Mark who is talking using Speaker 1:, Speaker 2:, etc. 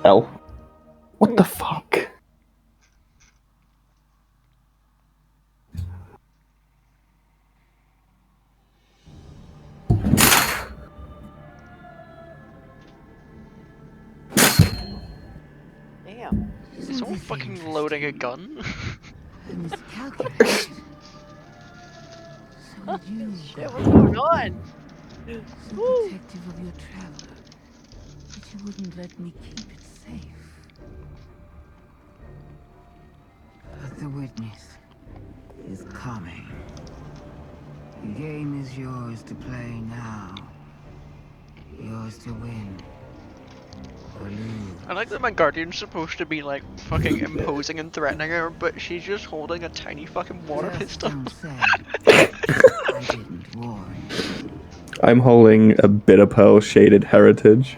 Speaker 1: hell? What the fuck?
Speaker 2: Damn.
Speaker 3: Is someone fucking loading a gun?
Speaker 4: I miscalculated. So did you,
Speaker 2: Shit, what's
Speaker 4: God.
Speaker 2: going on?
Speaker 4: So
Speaker 2: Woo.
Speaker 4: protective of your traveler, but you wouldn't let me keep it safe. But the witness is coming. The game is yours to play now. Yours to win. Or lose.
Speaker 3: I like that my guardian's supposed to be like fucking imposing and threatening her, but she's just holding a tiny fucking water
Speaker 4: Just
Speaker 3: pistol.
Speaker 4: don't say I didn't warn you.
Speaker 1: I'm holding a Bitter Pearl Shaded Heritage.